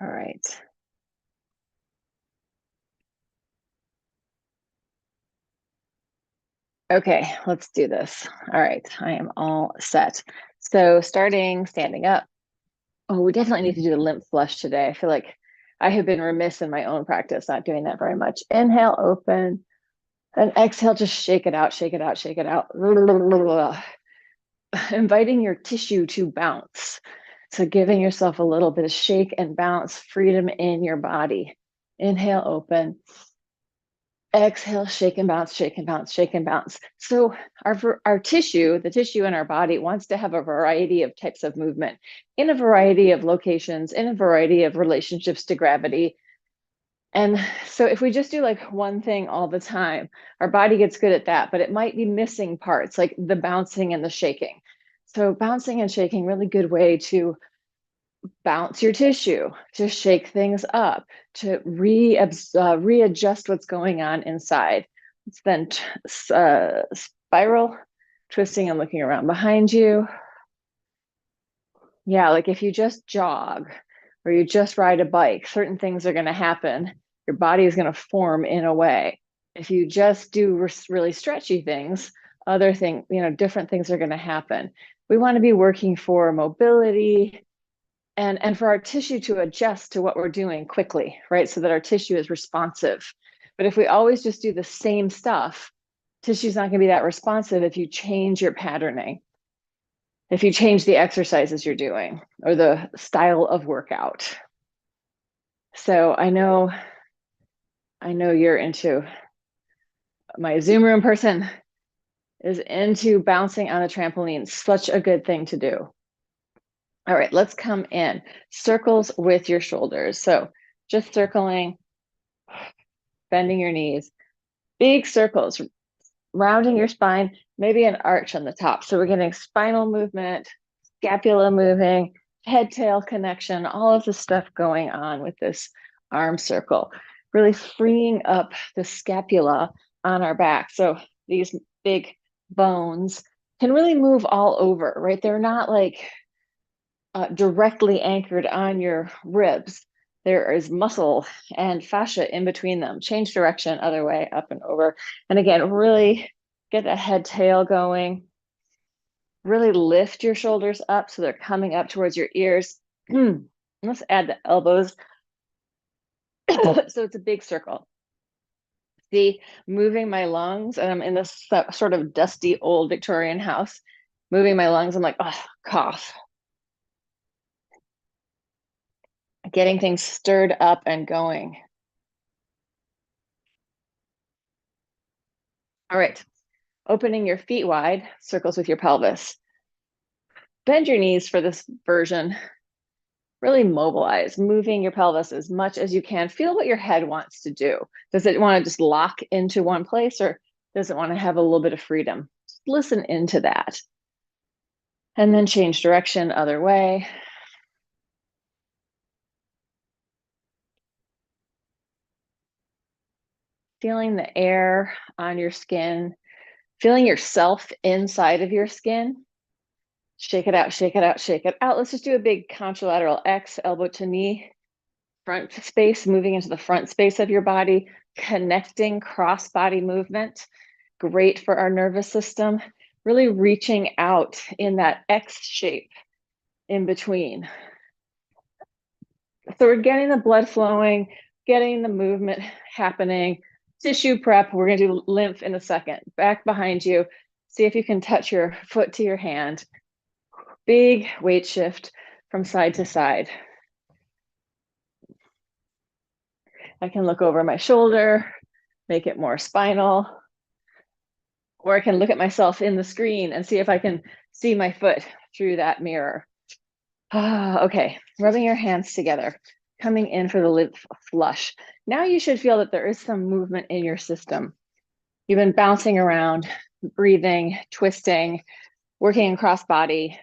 All right. Okay, let's do this. All right, I am all set. So starting standing up. Oh, we definitely need to do the lymph flush today. I feel like I have been remiss in my own practice, not doing that very much. Inhale, open, and exhale, just shake it out, shake it out, shake it out. Inviting your tissue to bounce. So giving yourself a little bit of shake and bounce, freedom in your body. Inhale, open. Exhale, shake and bounce, shake and bounce, shake and bounce. So our tissue, the tissue in our body wants to have a variety of types of movement in a variety of locations, in a variety of relationships to gravity. And so if we just do like one thing all the time, our body gets good at that, but it might be missing parts like the bouncing and the shaking. So bouncing and shaking, really good way to bounce your tissue, to shake things up, to readjust what's going on inside. It's then spiral, twisting and looking around behind you. Yeah, like if you just jog or you just ride a bike, certain things are going to happen. Your body is going to form in a way. If you just do really stretchy things, other things, different things are going to happen. We want to be working for mobility, and for our tissue to adjust to what we're doing quickly, right? So that our tissue is responsive. But if we always just do the same stuff, tissue's not going to be that responsive if you change your patterning, if you change the exercises you're doing or the style of workout. So I know you're into, my Zoom room person is into bouncing on a trampoline. Such a good thing to do. All right, let's come in. Circles with your shoulders. So just circling, bending your knees, big circles, rounding your spine, maybe an arch on the top. So we're getting spinal movement, scapula moving, head tail connection, all of the stuff going on with this arm circle, really freeing up the scapula on our back. So these big bones can really move all over, right? They're not like directly anchored on your ribs. There is muscle and fascia in between them. Change direction, other way, up and over. And again, really get the head tail going. Really lift your shoulders up so they're coming up towards your ears. Let's add the elbows. So it's a big circle. See, moving my lungs, and I'm in this sort of dusty old Victorian house. Moving my lungs, I'm like, oh, cough. Getting things stirred up and going. All right, opening your feet wide, circles with your pelvis. Bend your knees for this version. Really mobilize, moving your pelvis as much as you can. Feel what your head wants to do. Does it want to just lock into one place, or does it want to have a little bit of freedom? Just listen into that. And then change direction, other way. Feeling the air on your skin, feeling yourself inside of your skin. Shake it out, shake it out, shake it out. Let's just do a big contralateral X, elbow to knee, front space, moving into the front space of your body, connecting cross body movement. Great for our nervous system. Really reaching out in that X shape in between. So we're getting the blood flowing, getting the movement happening. Tissue prep, we're going to do lymph in a second. Back behind you. See if you can touch your foot to your hand. Big weight shift from side to side. I can look over my shoulder, make it more spinal, or I can look at myself in the screen and see if I can see my foot through that mirror. Okay, rubbing your hands together, coming in for the lymph flush. Now you should feel that there is some movement in your system. You've been bouncing around, breathing, twisting, working in cross body.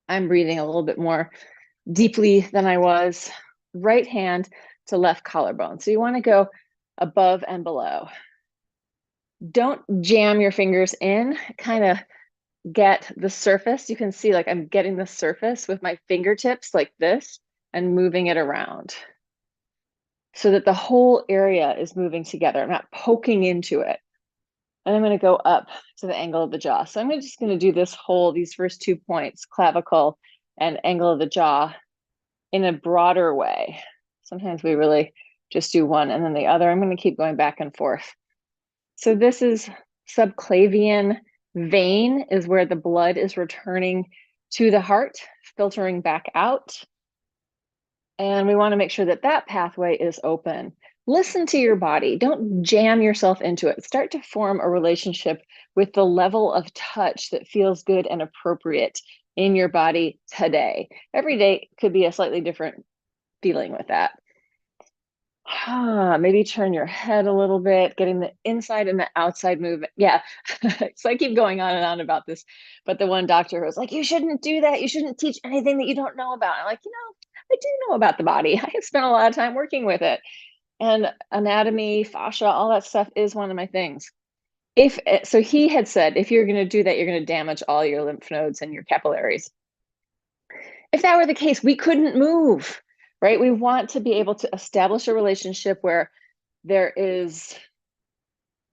I'm breathing a little bit more deeply than I was. Right hand to left collarbone. So you want to go above and below. Don't jam your fingers in, kind of get the surface. You can see like I'm getting the surface with my fingertips like this, and moving it around so that the whole area is moving together. I'm not poking into it. And I'm going to go up to the angle of the jaw. So I'm just going to do these first 2 points, clavicle and angle of the jaw, in a broader way. Sometimes we really just do one and then the other. I'm going to keep going back and forth. So this is subclavian vein, is where the blood is returning to the heart, filtering back out. And we want to make sure that that pathway is open. Listen to your body. Don't jam yourself into it. Start to form a relationship with the level of touch that feels good and appropriate in your body today. Every day could be a slightly different feeling with that. Maybe turn your head a little bit, getting the inside and the outside movement. Yeah. So I keep going on and on about this, but the one doctor was like, you shouldn't do that. You shouldn't teach anything that you don't know about. I'm like, I do know about the body. I have spent a lot of time working with it. And anatomy, fascia, all that stuff is one of my things. So he had said, if you're going to do that, you're going to damage all your lymph nodes and your capillaries. If that were the case, we couldn't move, right? We want to be able to establish a relationship where there is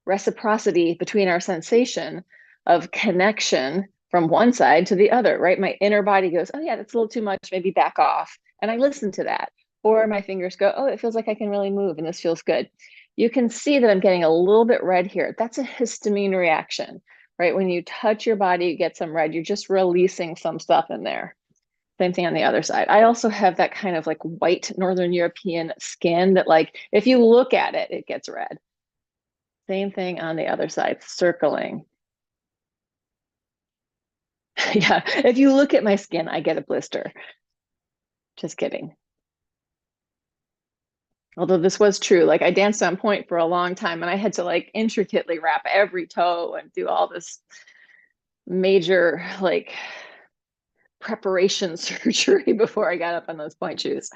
reciprocity between our sensation of connection from one side to the other, right? My inner body goes, oh yeah, that's a little too much, maybe back off. And I listen to that. Or my fingers go, oh, it feels like I can really move and this feels good. You can see that I'm getting a little bit red here. That's a histamine reaction, right? When you touch your body, you get some red. You're just releasing some stuff in there. Same thing on the other side. I also have that kind of like white Northern European skin that, like, if you look at it, it gets red. Same thing on the other side, circling. Yeah, if you look at my skin, I get a blister. Just kidding. Although this was true, like I danced on point for a long time and I had to like intricately wrap every toe and do all this major like preparation surgery before I got up on those point shoes.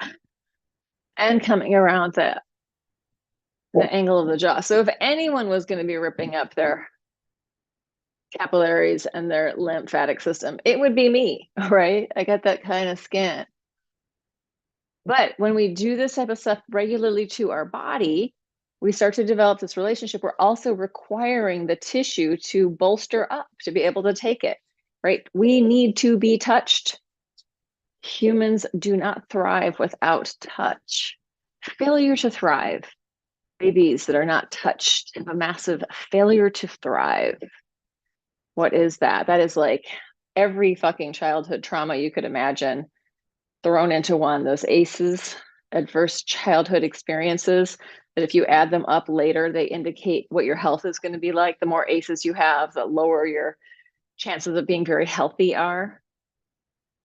And coming around the angle of the jaw. So if anyone was going to be ripping up their capillaries and their lymphatic system, it would be me, right? I got that kind of skin. But when we do this type of stuff regularly to our body, we start to develop this relationship. We're also requiring the tissue to bolster up to be able to take it, right? We need to be touched. Humans do not thrive without touch. Failure to thrive. Babies that are not touched have a massive failure to thrive. What is that? That is like every fucking childhood trauma you could imagine thrown into one. Those ACEs, adverse childhood experiences, that if you add them up later, they indicate what your health is going to be like. The more ACEs you have, the lower your chances of being very healthy are.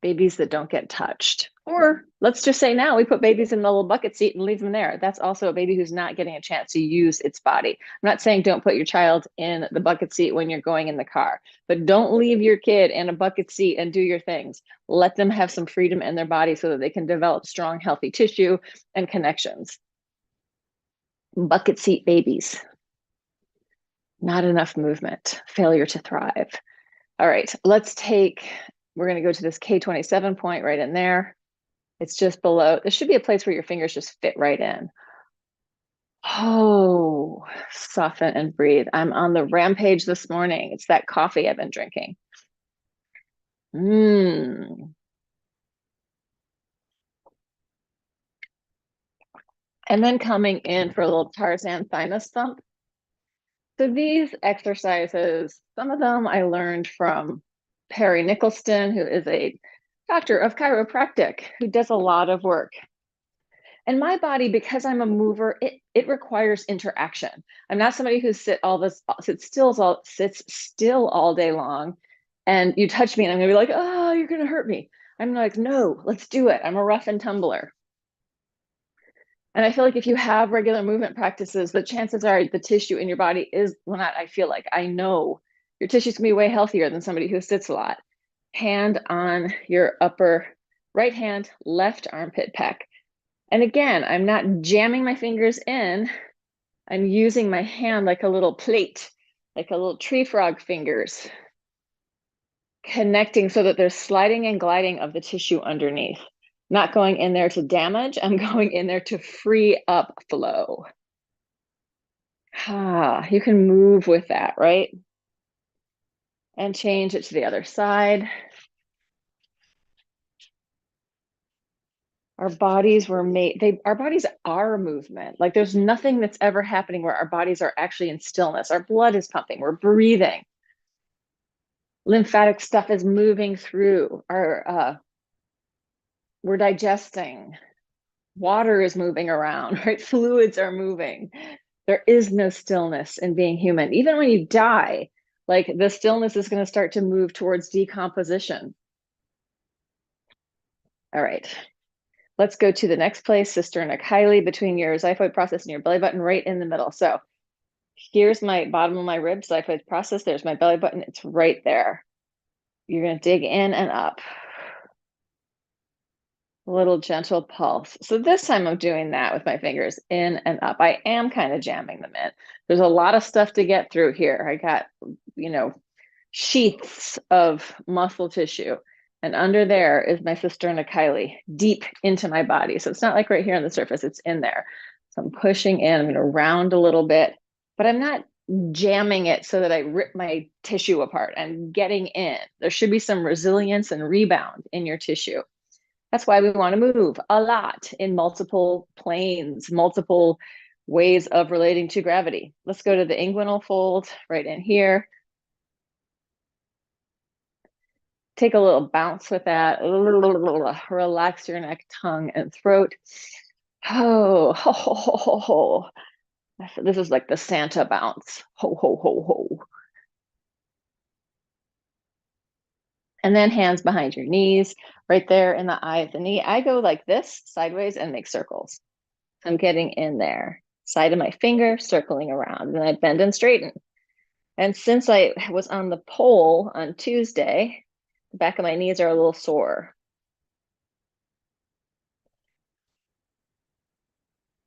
Babies that don't get touched. Or let's just say now we put babies in the little bucket seat and leave them there. That's also a baby who's not getting a chance to use its body. I'm not saying don't put your child in the bucket seat when you're going in the car, but don't leave your kid in a bucket seat and do your things. Let them have some freedom in their body so that they can develop strong, healthy tissue and connections. Bucket seat babies. Not enough movement, failure to thrive. All right, we're going to go to this K27 point right in there. It's just below. This should be a place where your fingers just fit right in. Oh, soften and breathe. I'm on the rampage this morning. It's that coffee I've been drinking. And then coming in for a little Tarzan thymus thump. So these exercises, some of them I learned from Perry Nicholson, who is a doctor of chiropractic, who does a lot of work. And my body, because I'm a mover, it requires interaction. I'm not somebody who sits still all day long, and you touch me and I'm gonna be like, oh, you're gonna hurt me. I'm like, no, let's do it. I'm a rough and tumbler. And I feel like if you have regular movement practices, the chances are the tissue in your body is, well, not I feel like, I know your tissue's gonna be way healthier than somebody who sits a lot. Hand on your upper right hand, left armpit pec. And again, I'm not jamming my fingers in. I'm using my hand like a little plate, like a little tree frog fingers, connecting so that there's sliding and gliding of the tissue underneath. Not going in there to damage, I'm going in there to free up flow. You can move with that, right? And change it to the other side. Our bodies were made, our bodies are movement. Like there's nothing that's ever happening where our bodies are actually in stillness. Our blood is pumping, we're breathing. Lymphatic stuff is moving through. We're digesting. Water is moving around, right? Fluids are moving. There is no stillness in being human. Even when you die, like the stillness is going to start to move towards decomposition. All right. Let's go to the next place, cisterna chyli, between your xiphoid process and your belly button, right in the middle. So here's my bottom of my ribs, xiphoid process. There's my belly button. It's right there. You're going to dig in and up. A little gentle pulse. So this time I'm doing that with my fingers in and up. I am kind of jamming them in. There's a lot of stuff to get through here. I got, sheaths of muscle tissue. And under there is my cisterna chyli, deep into my body. So it's not like right here on the surface, it's in there. So I'm pushing in, I'm going to round a little bit, but I'm not jamming it so that I rip my tissue apart. I'm getting in. There should be some resilience and rebound in your tissue. That's why we want to move a lot in multiple planes, multiple ways of relating to gravity. Let's go to the inguinal fold right in here. Take a little bounce with that. Relax your neck, tongue, and throat. Ho, ho, ho, ho, ho, ho. This is like the Santa bounce. Ho, ho, ho, ho. And then hands behind your knees, right there in the eye of the knee. I go like this, sideways, and make circles. I'm getting in there. Side of my finger, circling around. And I bend and straighten. And since I was on the pole on Tuesday, the back of my knees are a little sore.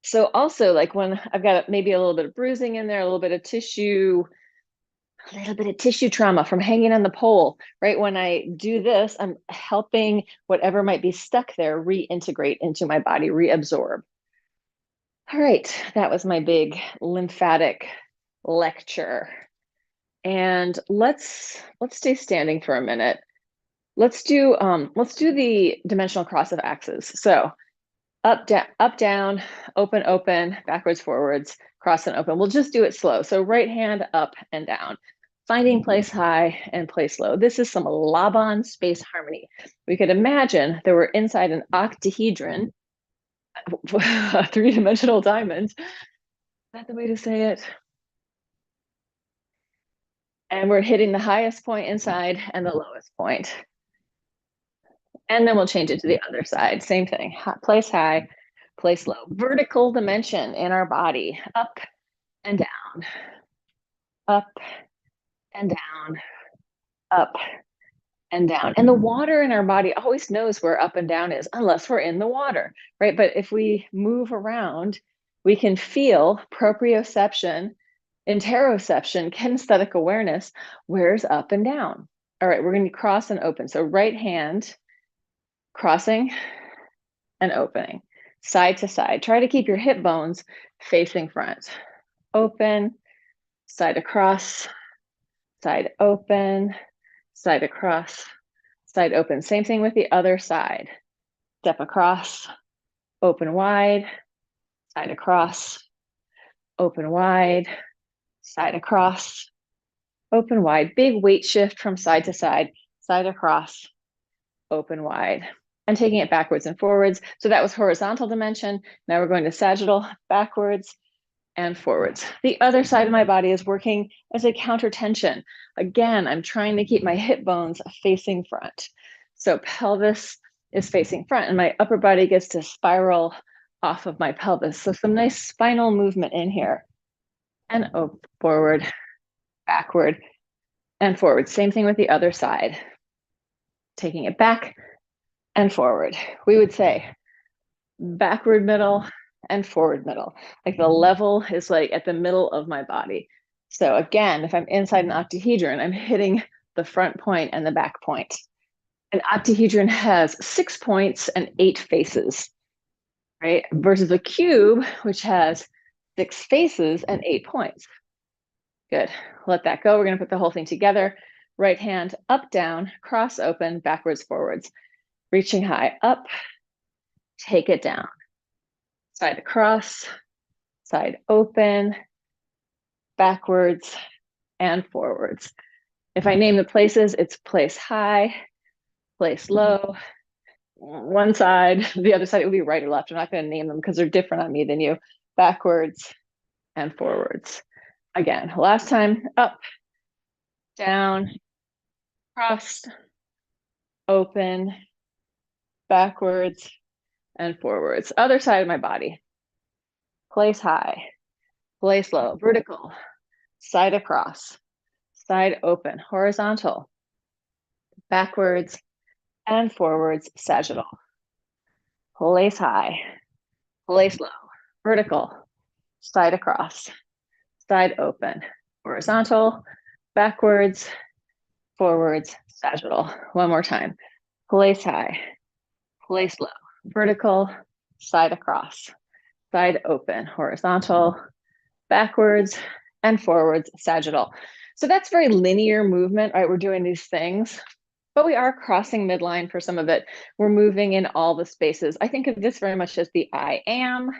So also, like when I've got maybe a little bit of bruising in there, a little bit of tissue trauma from hanging on the pole, right? When I do this, I'm helping whatever might be stuck there reintegrate into my body, reabsorb. All right, that was my big lymphatic lecture. And let's stay standing for a minute. Let's do the dimensional cross of axes. So up, down, open, open, backwards, forwards, cross and open. We'll just do it slow. So right hand up and down, finding place high and place low. This is some Laban space harmony. We could imagine that we're inside an octahedron, a three-dimensional diamond. Is that the way to say it? And we're hitting the highest point inside and the lowest point. And then we'll change it to the other side. Same thing, place high, place low. Vertical dimension in our body, up and down, up and down, up and down. And the water in our body always knows where up and down is, unless we're in the water, right? But if we move around, we can feel proprioception, interoception, kinesthetic awareness, where's up and down. All right, we're going to cross and open. So right hand, crossing and opening, side to side. Try to keep your hip bones facing front. Open, side across, side open, side across, side open. Same thing with the other side. Step across, open wide, side across, open wide, side across, open wide. Big weight shift from side to side across, open wide. And taking it backwards and forwards. So that was horizontal dimension. Now we're going to sagittal, backwards and forwards. The other side of my body is working as a counter tension. Again, I'm trying to keep my hip bones facing front. So pelvis is facing front and my upper body gets to spiral off of my pelvis. So some nice spinal movement in here. And forward, backward, and forward. Same thing with the other side. Taking it back and forward. We would say backward middle and forward middle. Like the level is like at the middle of my body. So again, if I'm inside an octahedron, I'm hitting the front point and the back point. An octahedron has 6 points and 8 faces, right? Versus a cube, which has 6 faces and 8 points. Good. Let that go. We're going to put the whole thing together. Right hand up, down, cross open, backwards, forwards. Reaching high up, take it down. Side across, side open, backwards, and forwards. If I name the places, it's place high, place low, one side, the other side, it would be right or left. I'm not going to name them because they're different on me than you. Backwards and forwards. Again, last time, up, down, cross, open, backwards, and forwards. Other side of my body. Place high, place low, vertical, side across, side open, horizontal, backwards and forwards, sagittal. Place high, place low, vertical, side across, side open, horizontal, backwards, forwards, sagittal. One more time. Place high, place low, vertical, side across, side open, horizontal, backwards, and forwards, sagittal. So that's very linear movement, right? We're doing these things, but we are crossing midline for some of it. We're moving in all the spaces. I think of this very much as the I am,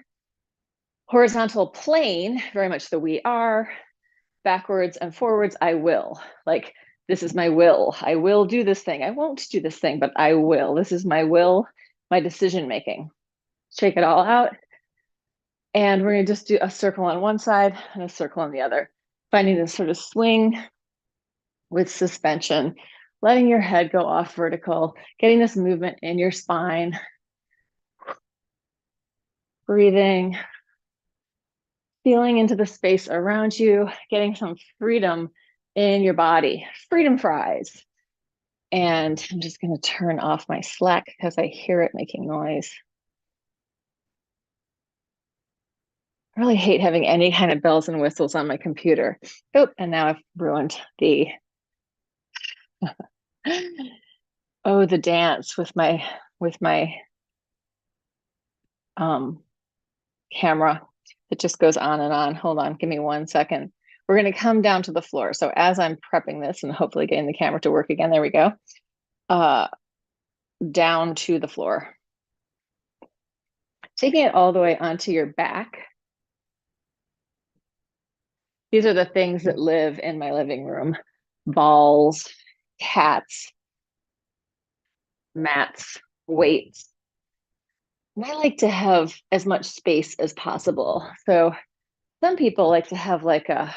horizontal plane, very much the we are, backwards and forwards, I will. Like, this is my will. I will do this thing. I won't do this thing, but I will. This is my will, my decision making. Shake it all out. And we're going to just do a circle on one side and a circle on the other, finding this sort of swing with suspension, letting your head go off vertical, getting this movement in your spine, breathing, feeling into the space around you, getting some freedom in your body, freedom fries. And I'm just going to turn off my Slack because I hear it making noise. I really hate having any kind of bells and whistles on my computer. Oh, and now I've ruined the the dance with my camera. It just goes on and on. Hold on, give me 1 second. We're going to come down to the floor. So as I'm prepping this and hopefully getting the camera to work again, there we go. Down to the floor. Taking it all the way onto your back. These are the things that live in my living room. Balls, cats, mats, weights. And I like to have as much space as possible. So some people like to have like a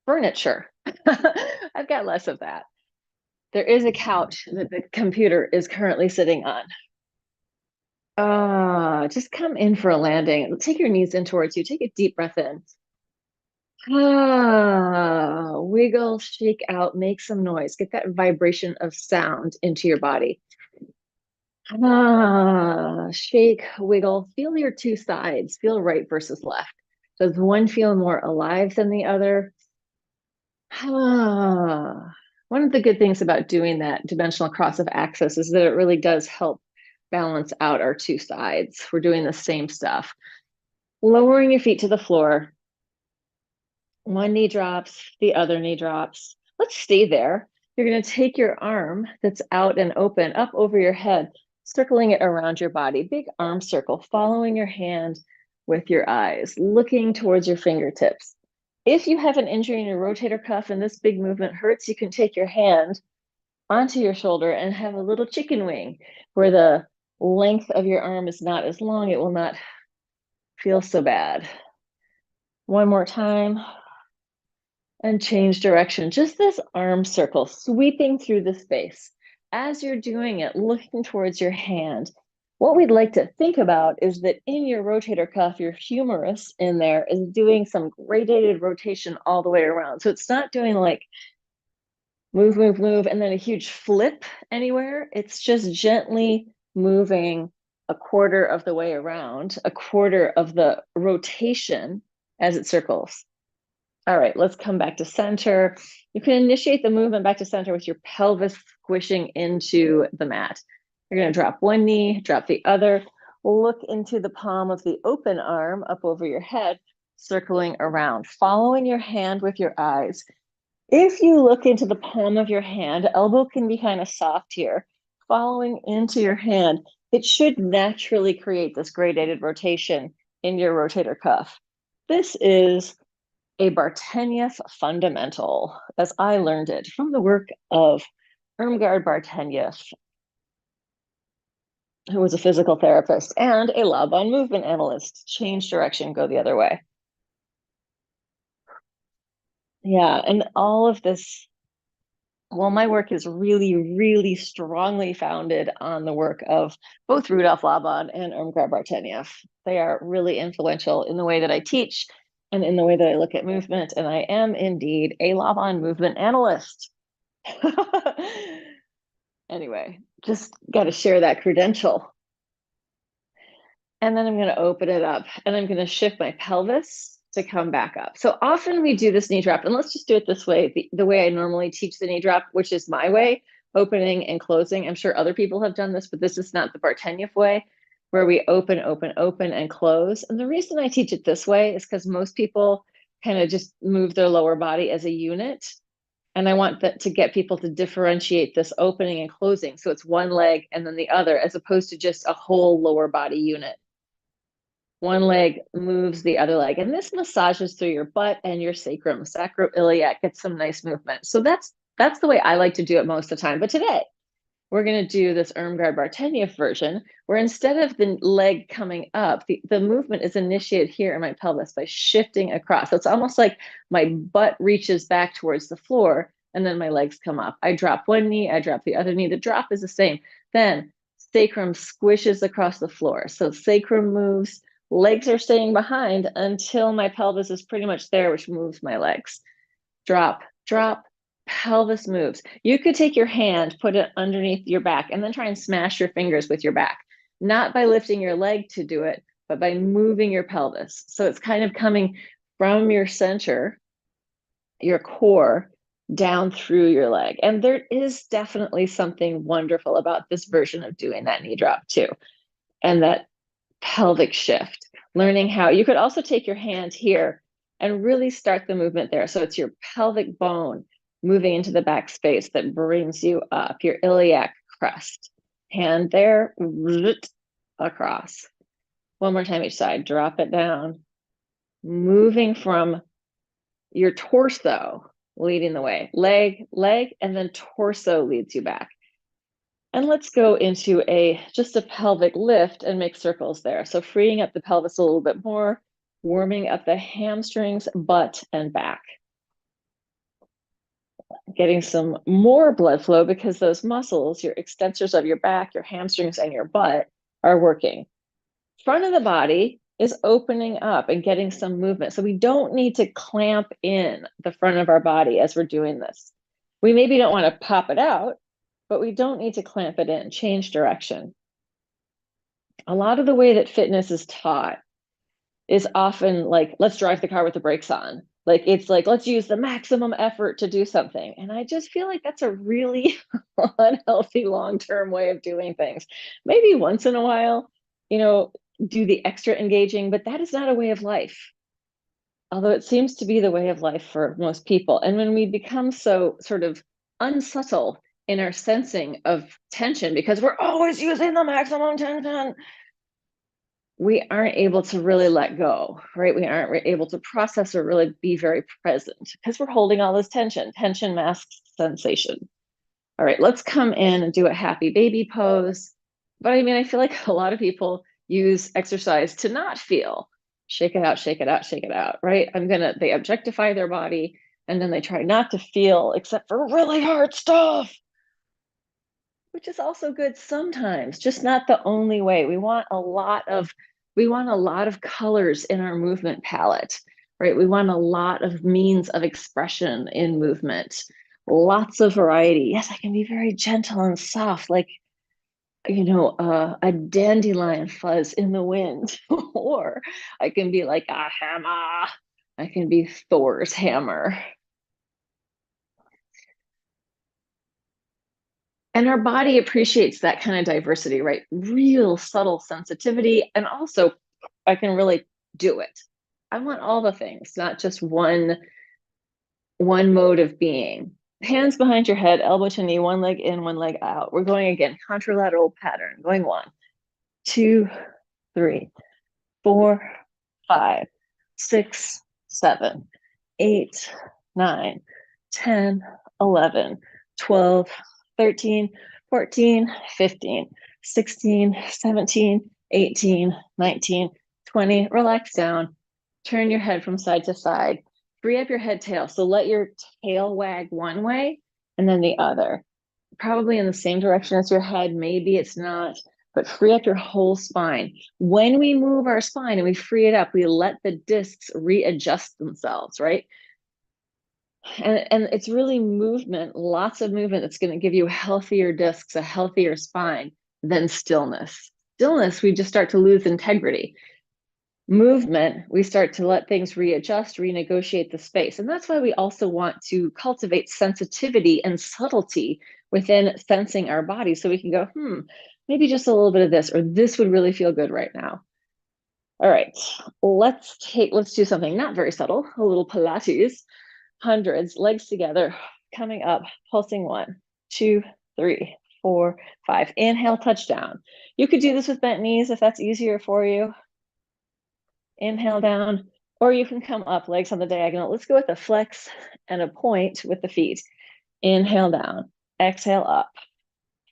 furniture. I've got less of that. There is a couch that the computer is currently sitting on. Just come in for a landing. Take your knees in towards you. Take a deep breath in. Wiggle, shake out, make some noise. Get that vibration of sound into your body. Shake, wiggle, feel your two sides. Feel right versus left. Does one feel more alive than the other? One of the good things about doing that dimensional cross of axis is that it really does help balance out our two sides. We're doing the same stuff. Lowering your feet to the floor. One knee drops, the other knee drops. Let's stay there. You're going to take your arm that's out and open up over your head, circling it around your body. Big arm circle, following your hand with your eyes, looking towards your fingertips. If you have an injury in your rotator cuff and this big movement hurts, you can take your hand onto your shoulder and have a little chicken wing where the length of your arm is not as long. It will not feel so bad. One more time. And change direction. Just this arm circle sweeping through the space. As you're doing it, looking towards your hand, what we'd like to think about is that in your rotator cuff, your humerus in there is doing some gradated rotation all the way around. So it's not doing like move, move, move, and then a huge flip anywhere. It's just gently moving a quarter of the way around, a quarter of the rotation as it circles. All right, let's come back to center. You can initiate the movement back to center with your pelvis squishing into the mat. You're going to drop one knee, drop the other, look into the palm of the open arm up over your head, circling around, following your hand with your eyes. If you look into the palm of your hand, elbow can be kind of soft here. Following into your hand, it should naturally create this gradated rotation in your rotator cuff. This is a Bartenieff fundamental, as I learned it from the work of Irmgard Bartenieff, who was a physical therapist and a Laban movement analyst. Change direction, go the other way. Yeah, and all of this, well, my work is really, really strongly founded on the work of both Rudolf Laban and Irmgard Bartenieff. They are really influential in the way that I teach and in the way that I look at movement, and I am indeed a Laban movement analyst. Anyway, just got to share that credential. And then I'm going to open it up and I'm going to shift my pelvis to come back up. So often we do this knee drop, and let's just do it this way, the way I normally teach the knee drop, which is my way, opening and closing. I'm sure other people have done this, but this is not the Bartenieff way, where we open, open, open, and close. And the reason I teach it this way is because most people kind of just move their lower body as a unit. And I want that to get people to differentiate this opening and closing. So it's one leg and then the other, as opposed to just a whole lower body unit. One leg moves the other leg, and this massages through your butt and your sacrum. Sacroiliac gets some nice movement. So that's the way I like to do it most of the time. But today we're going to do this Irmgard Bartenieff version, where instead of the leg coming up, the movement is initiated here in my pelvis by shifting across. So it's almost like my butt reaches back towards the floor and then my legs come up. I drop one knee, I drop the other knee. The drop is the same. Then sacrum squishes across the floor. So sacrum moves, legs are staying behind until my pelvis is pretty much there, which moves my legs. Drop, drop, pelvis moves. You could take your hand, put it underneath your back, and then try and smash your fingers with your back. Not by lifting your leg to do it, but by moving your pelvis. So it's kind of coming from your center, your core, down through your leg. And there is definitely something wonderful about this version of doing that knee drop too. And that pelvic shift, learning how you could also take your hand here and really start the movement there. So it's your pelvic bone moving into the back space that brings you up, your iliac crest. Hand there, across. One more time each side, drop it down. Moving from your torso, leading the way. Leg, leg, and then torso leads you back. And let's go into just a pelvic lift and make circles there. So freeing up the pelvis a little bit more, warming up the hamstrings, butt, and back. Getting some more blood flow because those muscles, your extensors of your back, your hamstrings, and your butt are working. Front of the body is opening up and getting some movement. So we don't need to clamp in the front of our body as we're doing this. We maybe don't want to pop it out, but we don't need to clamp it in, change direction. A lot of the way that fitness is taught is often like, let's drive the car with the brakes on. Like, it's like, let's use the maximum effort to do something. And I just feel like that's a really unhealthy long-term way of doing things. Maybe once in a while, do the extra engaging, but that is not a way of life. Although it seems to be the way of life for most people. And when we become so sort of unsubtle in our sensing of tension, because we're always using the maximum tension, we aren't able to really let go, right? We aren't able to process or really be very present because we're holding all this tension. Tension masks sensation. All right, let's come in and do a happy baby pose. But I mean, I feel like a lot of people use exercise to not feel. Shake it out, shake it out, shake it out, right? They objectify their body and then they try not to feel except for really hard stuff, which is also good sometimes, just not the only way. We want a lot of colors in our movement palette, right? We want a lot of means of expression in movement, lots of variety. Yes, I can be very gentle and soft, like a dandelion fuzz in the wind, or I can be like a hammer I can be Thor's hammer. And our body appreciates that kind of diversity, right? Real subtle sensitivity. And also, I can really do it. I want all the things, not just one mode of being. Hands behind your head, elbow to knee, one leg in, one leg out. We're going again, contralateral pattern. Going 1, 2, 3, 4, 5, 6, 7, 8, 9, 10, 11, 12, 13, 14, 15, 16, 17, 18, 19, 20. Relax down. Turn your head from side to side. Free up your head tail. So let your tail wag one way and then the other. Probably in the same direction as your head. Maybe it's not, but free up your whole spine. When we move our spine and we free it up, we let the discs readjust themselves, right? And it's really movement, lots of movement that's going to give you healthier discs, a healthier spine than stillness. Stillness, we just start to lose integrity. Movement, we start to let things readjust, renegotiate the space. And that's why we also want to cultivate sensitivity and subtlety within sensing our body so we can go, maybe just a little bit of this, or this would really feel good right now. All right, let's do something not very subtle, a little Pilates. Hundreds, legs together, coming up, pulsing 1, 2, 3, 4, 5. Inhale, touchdown. You could do this with bent knees if that's easier for you. Inhale down, or you can come up, legs on the diagonal. Let's go with a flex and a point with the feet. Inhale down, exhale up,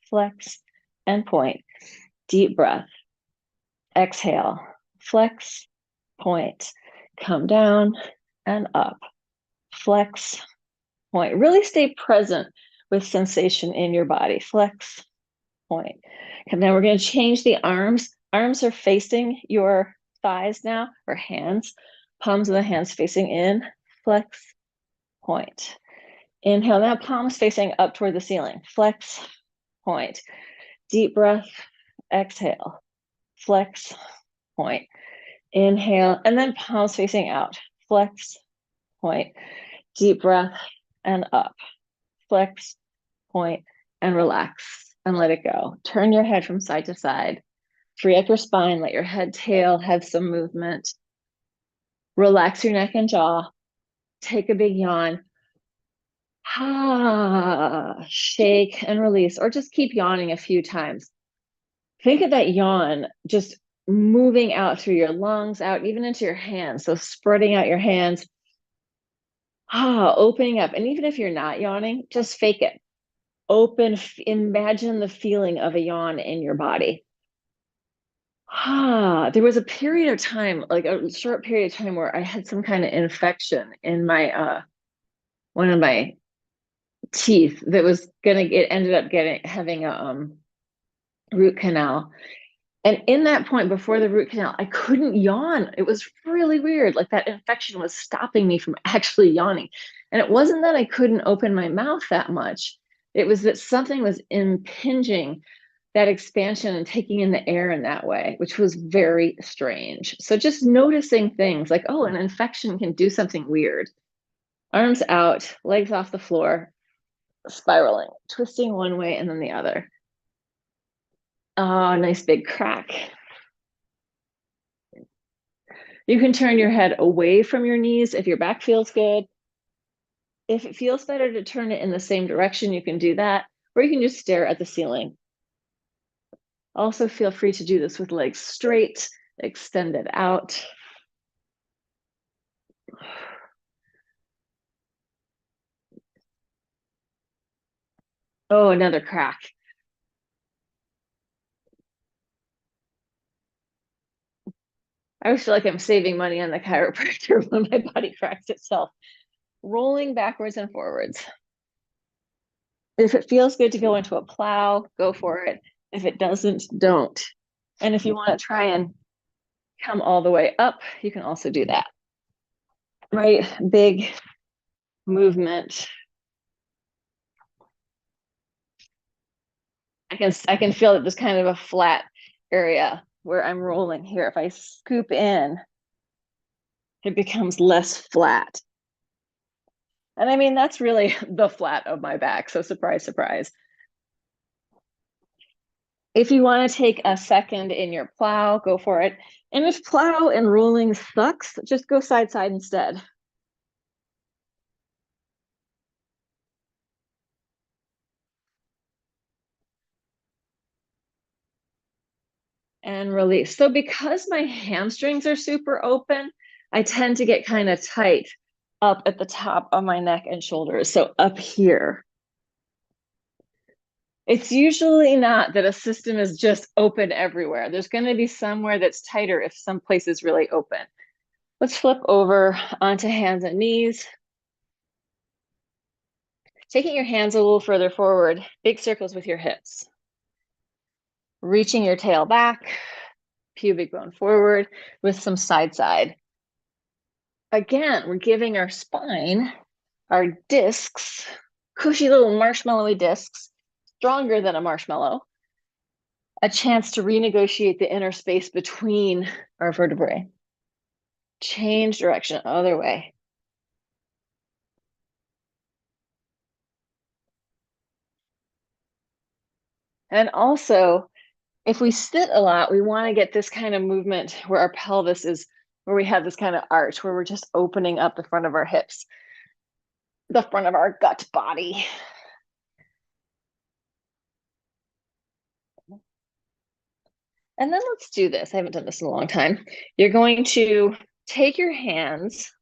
flex and point. Deep breath. Exhale, flex, point. Come down and up, flex, point. Really stay present with sensation in your body. Flex, point. And then we're going to change the arms. Arms are facing your thighs now, or hands. Palms of the hands facing in. Flex, point. Inhale, now palms facing up toward the ceiling. Flex, point. Deep breath. Exhale. Flex, point. Inhale, and then palms facing out. Flex, point. Deep breath and up. Flex, point, and relax and let it go. Turn your head from side to side. Free up your spine. Let your head, tail have some movement. Relax your neck and jaw. Take a big yawn. Shake and release, or just keep yawning a few times. Think of that yawn just moving out through your lungs, out even into your hands. So spreading out your hands, opening up. And even if you're not yawning, just fake it. Open, imagine the feeling of a yawn in your body. There was a period of time, like a short period of time, where I had some kind of infection in my one of my teeth that was ended up having a root canal. And in that point before the root canal, I couldn't yawn. It was really weird. Like that infection was stopping me from actually yawning. And it wasn't that I couldn't open my mouth that much. It was that something was impinging that expansion and taking in the air in that way, which was very strange. So just noticing things like, an infection can do something weird. Arms out, legs off the floor, spiraling, twisting one way and then the other. Oh, nice big crack. You can turn your head away from your knees if your back feels good. If it feels better to turn it in the same direction, you can do that, or you can just stare at the ceiling. Also feel free to do this with legs straight, extended out. Oh, another crack. I always feel like I'm saving money on the chiropractor when my body cracks itself. Rolling backwards and forwards. If it feels good to go into a plow, go for it. If it doesn't, don't. And if you want to try and come all the way up, you can also do that. Right? Big movement. I can feel that there's kind of a flat area where I'm rolling here. If I scoop in, It becomes less flat. And I mean, that's really the flat of my back. So surprise, surprise. If you want to take a second in your plow, go for it. And if plow and rolling sucks, just go side side instead. And release. So because my hamstrings are super open, I tend to get kind of tight up at the top of my neck and shoulders. So up here. It's usually not that a system is just open everywhere. There's going to be somewhere that's tighter if some place is really open. Let's flip over onto hands and knees. Taking your hands a little further forward, big circles with your hips. Reaching your tail back, pubic bone forward with some side side. Again, we're giving our spine, our discs, cushy little marshmallowy discs, stronger than a marshmallow, a chance to renegotiate the inner space between our vertebrae. Change direction, other way. And also, if we sit a lot, we want to get this kind of movement where our pelvis is, where we have this kind of arch, where we're just opening up the front of our hips, the front of our gut body. And then let's do this. I haven't done this in a long time. You're going to take your hands.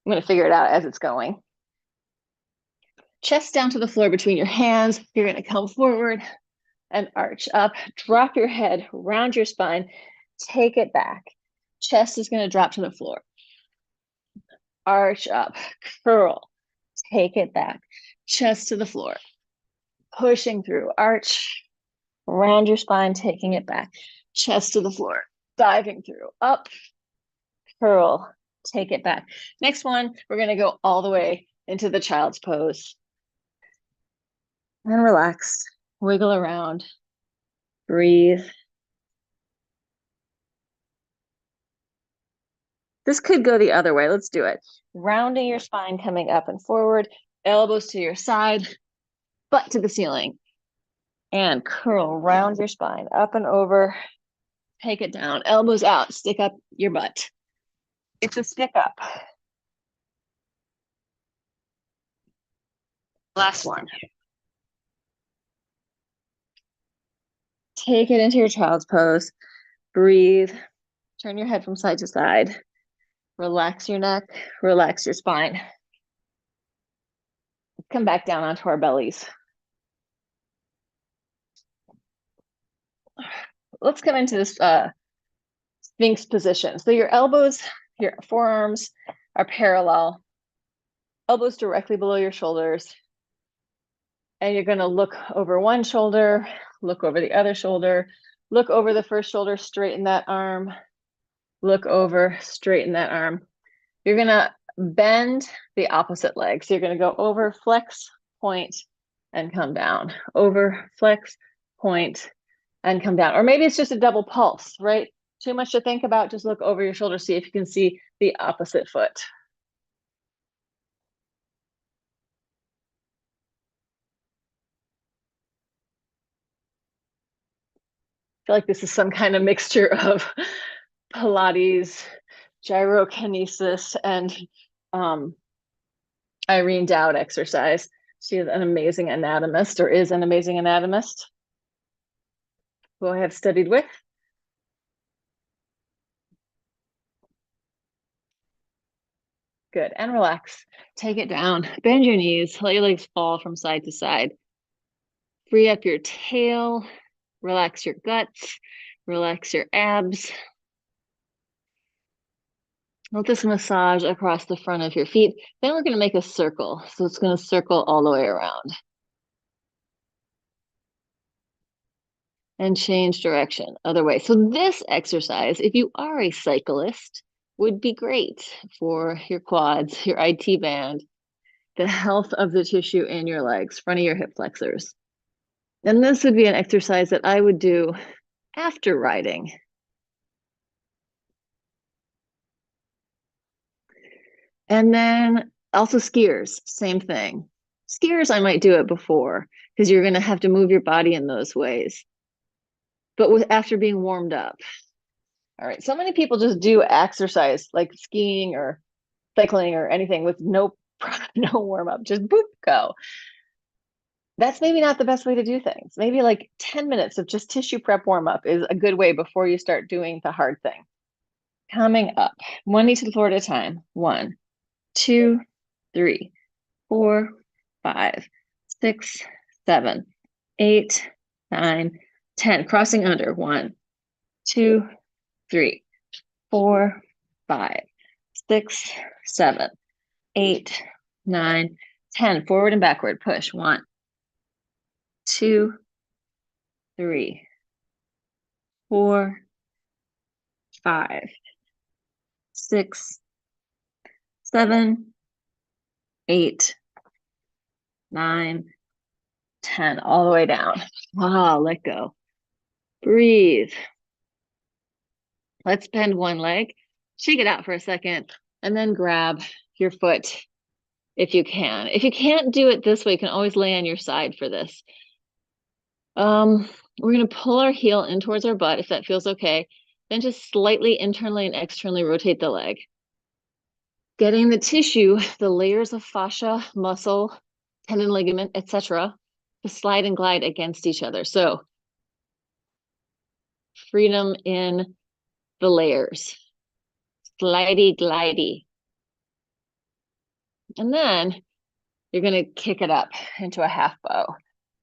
I'm going to figure it out as it's going. Chest down to the floor between your hands. You're going to come forward and arch up. Drop your head, round your spine. Take it back. Chest is going to drop to the floor. Arch up, curl. Take it back. Chest to the floor. Pushing through. Arch. Round your spine, taking it back. Chest to the floor. Diving through. Up. Curl. Take it back. Next one, we're going to go all the way into the child's pose. And relax. Wiggle around. Breathe. This could go the other way. Let's do it. Rounding your spine, coming up and forward. Elbows to your side. Butt to the ceiling. And curl. Round your spine. Up and over. Take it down. Elbows out. Stick up your butt. It's a stick up. Last one. Take it into your child's pose. Breathe. Turn your head from side to side. Relax your neck. Relax your spine. Come back down onto our bellies. Let's come into this Sphinx position. So your elbows, your forearms are parallel. Elbows directly below your shoulders. And you're going to look over one shoulder, look over the other shoulder, look over the first shoulder, straighten that arm, look over, straighten that arm. You're going to bend the opposite leg. So you're going to go over, flex, point, and come down. Over, flex, point, and come down. Or maybe it's just a double pulse, right? Too much to think about. Just look over your shoulder, see if you can see the opposite foot. I feel like this is some kind of mixture of Pilates, gyrokinesis, and Irene Dowd exercise. She is an amazing anatomist, or is an amazing anatomist, who I have studied with. Good, and relax. Take it down. Bend your knees. Let your legs fall from side to side. Free up your tail. Relax your guts. Relax your abs. Let this massage across the front of your feet. Then we're going to make a circle. So it's going to circle all the way around. And change direction, other way. So this exercise, if you are a cyclist, would be great for your quads, your IT band, the health of the tissue in your legs, front of your hip flexors. And this would be an exercise that I would do after riding. And then also skiers, same thing. Skiers, I might do it before because you're going to have to move your body in those ways, but after being warmed up. All right. So many people just do exercise like skiing or cycling or anything with no no warm up, just boop, go. That's maybe not the best way to do things. Maybe like 10 minutes of just tissue prep warm up is a good way before you start doing the hard thing. Coming up, one knee to the floor at a time. 1, 2, 3, 4, 5, 6, 7, 8, 9, 10. Crossing under. 1, 2, 3, 4, 5, 6, 7, 8, 9, 10. Forward and backward. Push. 1, 2, 3, 4, 5, 6, 7, 8, 9, 10. All the way down. Ah, let go. Breathe. Let's bend one leg, shake it out for a second, and then grab your foot if you can. If you can't do it this way, you can always lay on your side for this. We're going to pull our heel in towards our butt if that feels okay. Then just slightly internally and externally rotate the leg. Getting the tissue, the layers of fascia, muscle, tendon, ligament, etc., to slide and glide against each other. So freedom in the layers. Slidey, glidey. And then you're going to kick it up into a half bow,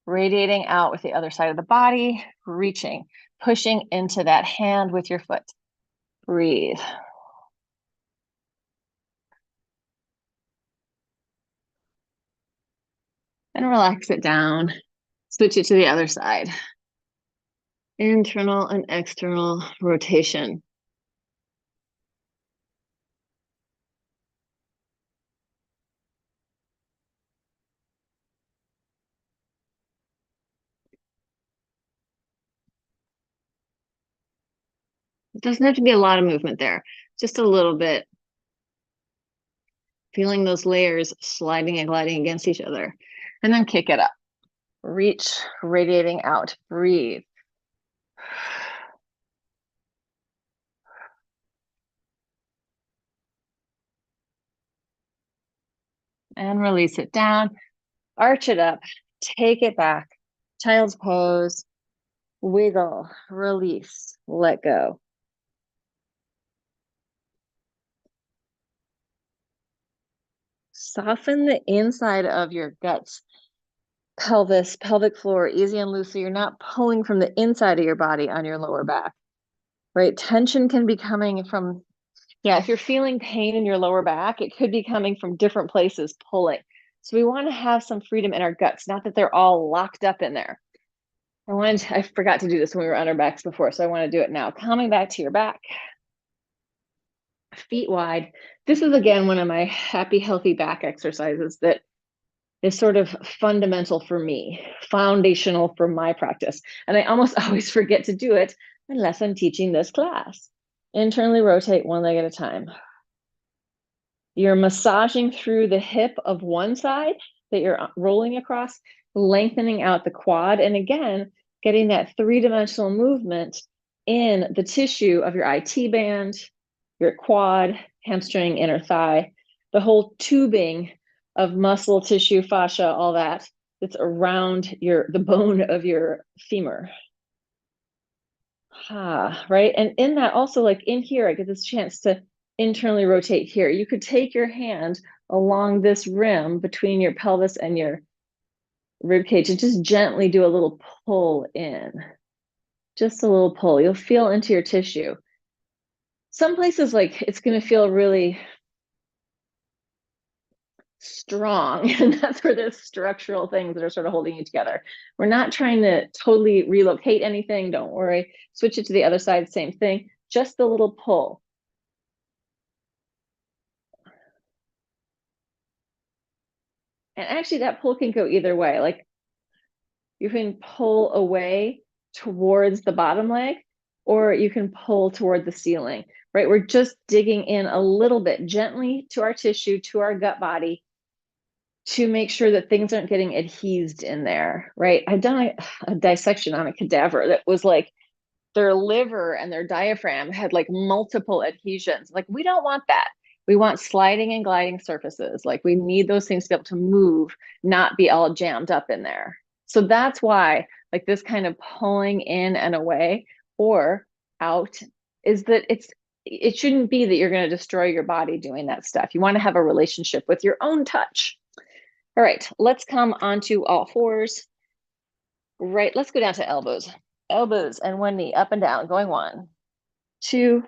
radiating out with the other side of the body, reaching, pushing into that hand with your foot. Breathe. And relax it down. Switch it to the other side. Internal and external rotation. It doesn't have to be a lot of movement there, just a little bit. Feeling those layers sliding and gliding against each other. And then kick it up. Reach, radiating out. Breathe. And release it down. Arch it up. Take it back. Child's pose. Wiggle. Release. Let go. Soften the inside of your guts, pelvis, pelvic floor, easy and loose, so you're not pulling from the inside of your body on your lower back, right? Tension can be coming from, if you're feeling pain in your lower back, it could be coming from different places pulling. So we want to have some freedom in our guts, not that they're all locked up in there. I forgot to do this when we were on our backs before, so I want to do it now. Coming back to your back, feet wide. This is, again, one of my happy, healthy back exercises that is sort of fundamental for me, foundational for my practice. And I almost always forget to do it unless I'm teaching this class. Internally rotate one leg at a time. You're massaging through the hip of one side that you're rolling across, lengthening out the quad. And again, getting that three-dimensional movement in the tissue of your IT band, your quad, hamstring, inner thigh, the whole tubing of muscle, tissue, fascia, all that that's around the bone of your femur. Right? And in that also, like in here, I get this chance to internally rotate here. You could take your hand along this rim between your pelvis and your rib cage and just gently do a little pull in. Just a little pull. You'll feel into your tissue. Some places, like, it's going to feel really strong, and that's where there's structural things that are sort of holding you together. We're not trying to totally relocate anything. Don't worry. Switch it to the other side. Same thing. Just a little pull. And actually, that pull can go either way. Like, you can pull away towards the bottom leg, or you can pull toward the ceiling. right? We're just digging in a little bit gently to our tissue, to our gut body, to make sure that things aren't getting adhesed in there, right? I've done a dissection on a cadaver that was like their liver and their diaphragm had like multiple adhesions. Like, we don't want that. We want sliding and gliding surfaces. Like, we need those things to be able to move, not be all jammed up in there. So that's why, like, this kind of pulling in and away or out is that it shouldn't be that you're going to destroy your body doing that stuff. You want to have a relationship with your own touch. All right, let's come onto all fours. Right, let's go down to elbows. Elbows and one knee up and down, going 1, 2,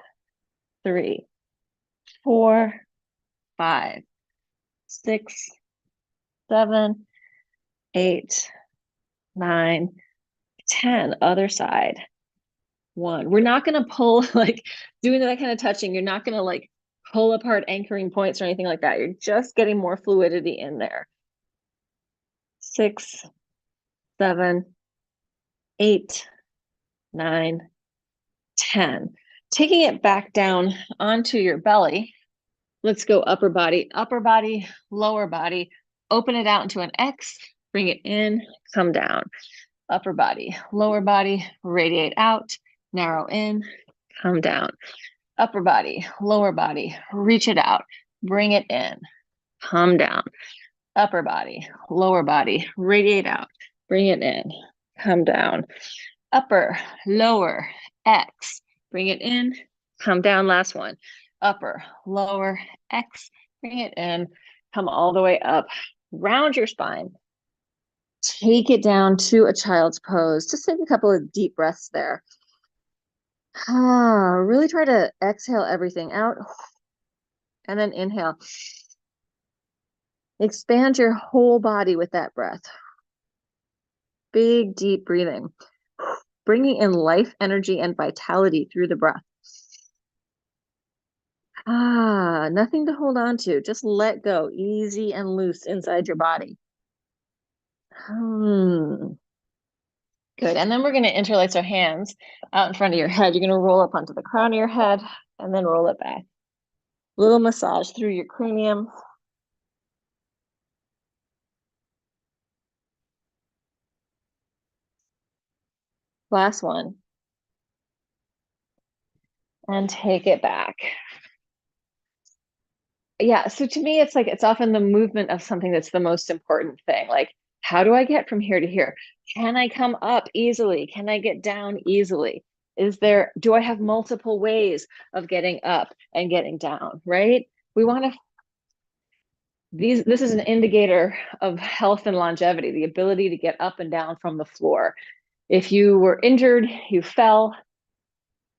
3, 4, 5, 6, 7, 8, 9, 10. Other side. 1. We're not going to pull, like doing that kind of touching. You're not going to like pull apart anchoring points or anything like that. You're just getting more fluidity in there. 6, 7, 8, 9, 10. Taking it back down onto your belly. Let's go upper body, lower body. Open it out into an X, bring it in, come down. Upper body, lower body, radiate out, narrow in, come down. Upper body, lower body, reach it out, bring it in, come down. Upper body, lower body, radiate out, bring it in, come down. Upper, lower, X, bring it in, come down. Last one. Upper, lower, X, bring it in, come all the way up. Round your spine. Take it down to a child's pose. Just take a couple of deep breaths there. Really try to exhale everything out and then inhale. Expand your whole body with that breath. Big, deep breathing. Bringing in life, energy, and vitality through the breath. Nothing to hold on to. Just let go, easy and loose inside your body. Good. And then we're going to interlace our hands out in front of your head. You're going to roll up onto the crown of your head and then roll it back. Little massage through your cranium. Last one. And take it back. Yeah, so to me, it's like it's often the movement of something that's the most important thing. Like, how do I get from here to here? Can I come up easily? Can I get down easily? Do I have multiple ways of getting up and getting down, right? We want to, this is an indicator of health and longevity, the ability to get up and down from the floor. If you were injured, you fell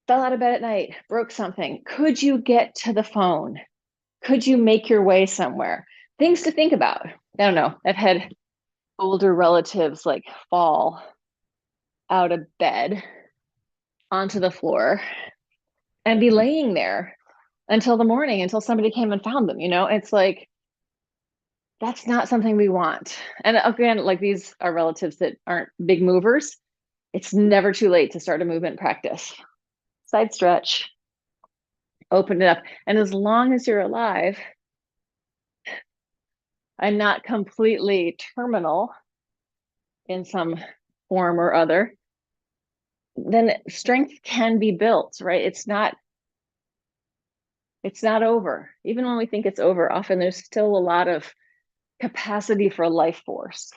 out of bed at night, broke something, could you get to the phone? Could you make your way somewhere? Things to think about. I don't know. I've had older relatives like fall out of bed onto the floor and be laying there until the morning, until somebody came and found them. It's like, that's not something we want. And again, like, these are relatives that aren't big movers. It's never too late to start a movement practice. Side stretch, open it up. And as long as you're alive and not completely terminal in some form or other, then strength can be built, right? It's not over. Even when we think it's over, often there's still a lot of capacity for life force.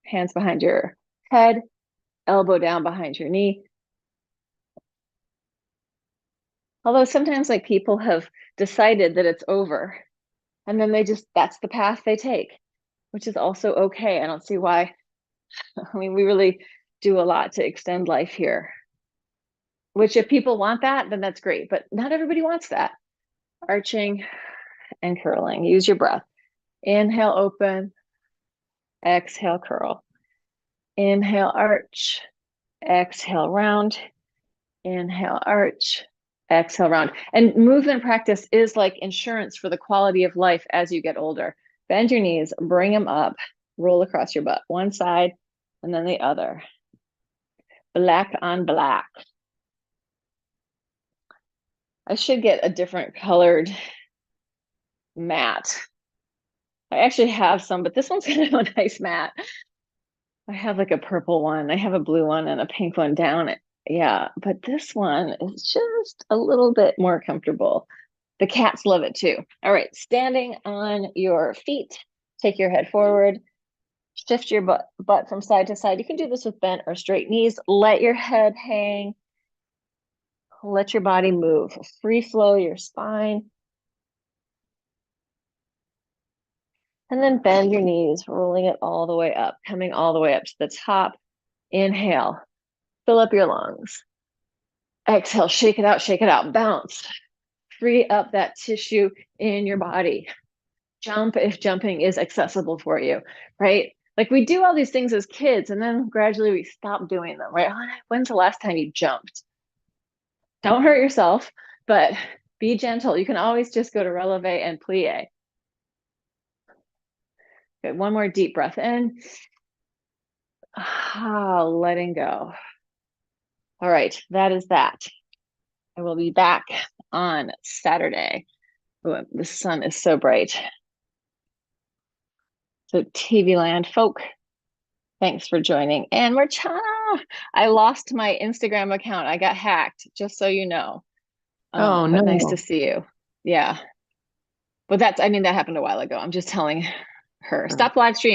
Hands behind your head, elbow down behind your knee. Although sometimes, like, people have decided that it's over and then that's the path they take, which is also okay. I don't see why. I mean, we really do a lot to extend life here, which, if people want that, then that's great, but not everybody wants that. Arching and curling. Use your breath. Inhale, open. Exhale, curl. Inhale, arch. Exhale, round. Inhale, arch. Exhale, round. And movement practice is like insurance for the quality of life as you get older. Bend your knees, bring them up, roll across your butt, one side and then the other. Black on black. I should get a different colored mat. I actually have some, but this one's kind of a nice mat. I have like a purple one. I have a blue one and a pink one down. Yeah, but this one is just a little bit more comfortable. The cats love it too. All right, standing on your feet, take your head forward, shift your butt from side to side. You can do this with bent or straight knees. Let your head hang. Let your body move. Free flow your spine. And then bend your knees, rolling it all the way up, coming all the way up to the top. Inhale, fill up your lungs. Exhale, shake it out, bounce. Free up that tissue in your body. Jump if jumping is accessible for you, right? Like we do all these things as kids and then gradually we stop doing them, right? When's the last time you jumped? Don't hurt yourself, but be gentle. You can always just go to releve and plie. Good. One more deep breath in. Letting go. All right, that is that. I will be back on Saturday. Ooh, the sun is so bright. So TV land folk, thanks for joining. And Marchana, I lost my Instagram account. I got hacked, just so you know. Oh But nice to no. see you. Yeah. But I mean, that happened a while ago. I'm just telling her, Uh, stop live streaming.